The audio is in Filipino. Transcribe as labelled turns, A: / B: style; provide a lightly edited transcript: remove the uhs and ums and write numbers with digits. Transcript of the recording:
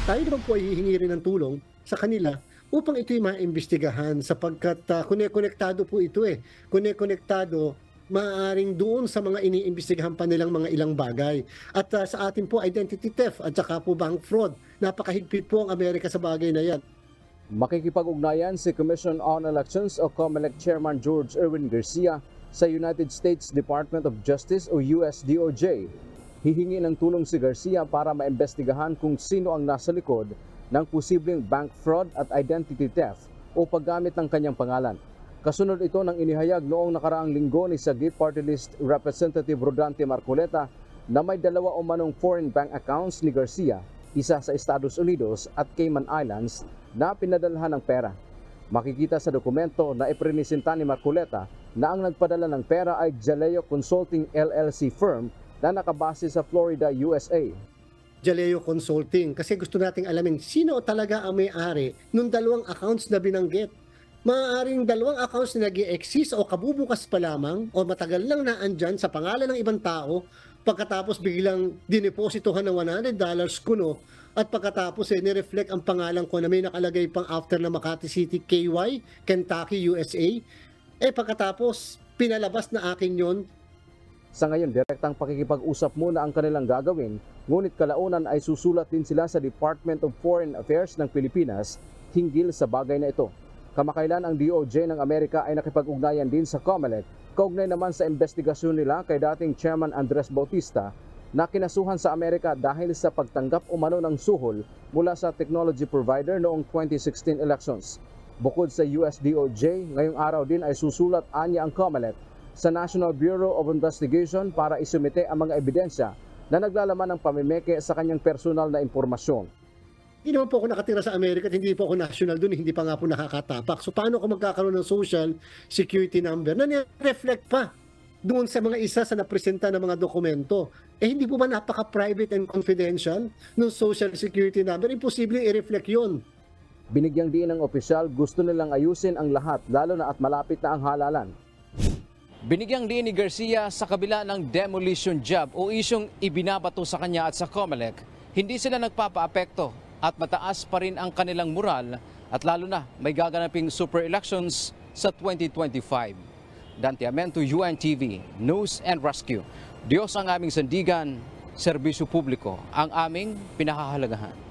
A: tayo naman po ay hihingi rin ng tulong sa kanila upang ito'y maimbestigahan sapagkat konektado po ito konektado maaaring doon sa mga iniimbestigahan pa nilang mga ilang bagay. At sa atin po, identity theft at saka po bank fraud. Napakahigpit po ang Amerika sa bagay na yan.
B: Makikipag-ugnayan si Commission on Elections o COMELEC Chairman George Erwin Garcia sa United States Department of Justice o USDOJ. Hihingi ng tulong si Garcia para maimbestigahan kung sino ang nasa likod ng posibleng bank fraud at identity theft o paggamit ng kanyang pangalan. Kasunod ito ng inihayag noong nakaraang linggo ni Sagip Party List Representative Rodante Marcoleta na may 2 umanong foreign bank accounts ni Garcia, isa sa Estados Unidos at Cayman Islands na pinadalhan ng pera. Makikita sa dokumento na iprinisinta ni Marcoleta na ang nagpadala ng pera ay Jaleo Consulting LLC firm na nakabase sa Florida, USA.
A: Jaleo Consulting, kasi gusto nating alamin sino talaga ang may-ari nung 2 accounts na binanggit. Maaaring 2 accounts na nag-i-exist o kabubukas pa lamang o matagal lang naandyan sa pangalan ng ibang tao pagkatapos biglang dinepositohan ng $100 kuno at pagkatapos nireflect ang pangalan ko na may nakalagay pang after na Makati City, KY, Kentucky, USA. Pagkatapos pinalabas na akin yon.
B: Sa ngayon, direktang pakikipag-usap muna ang kanilang gagawin, ngunit kalaunan ay susulat din sila sa Department of Foreign Affairs ng Pilipinas hinggil sa bagay na ito. Kamakailan ang DOJ ng Amerika ay nakipag-ugnayan din sa COMELEC, kaugnay naman sa investigasyon nila kay dating Chairman Andres Bautista na kinasuhan sa Amerika dahil sa pagtanggap umano ng suhol mula sa technology provider noong 2016 elections. Bukod sa US DOJ, ngayong araw din ay susulat anya ang COMELEC sa National Bureau of Investigation para isumite ang mga ebidensya na naglalaman ng pamimeke sa kanyang personal na impormasyon.
A: Hindi naman po ako nakatira sa Amerika at hindi po ako national doon, hindi pa nga po nakakatapak. So paano ako magkakaroon ng social security number na nire-reflect pa doon sa mga isa sa napresenta ng mga dokumento? Hindi po ba napaka-private and confidential ng social security number? Imposible i-reflect yun.
B: Binigyang diin ng opisyal, gusto nilang ayusin ang lahat lalo na at malapit na ang halalan.
C: Binigyang diin ni Garcia sa kabila ng demolition job o isyong ibinabato sa kanya at sa COMELEC, hindi sila nagpapaapekto at mataas pa rin ang kanilang moral at lalo na may gaganaping super elections sa 2025. Dante Amento, UNTV, News and Rescue. Diyos ang aming sandigan, serbisyo publiko ang aming pinahahalagahan.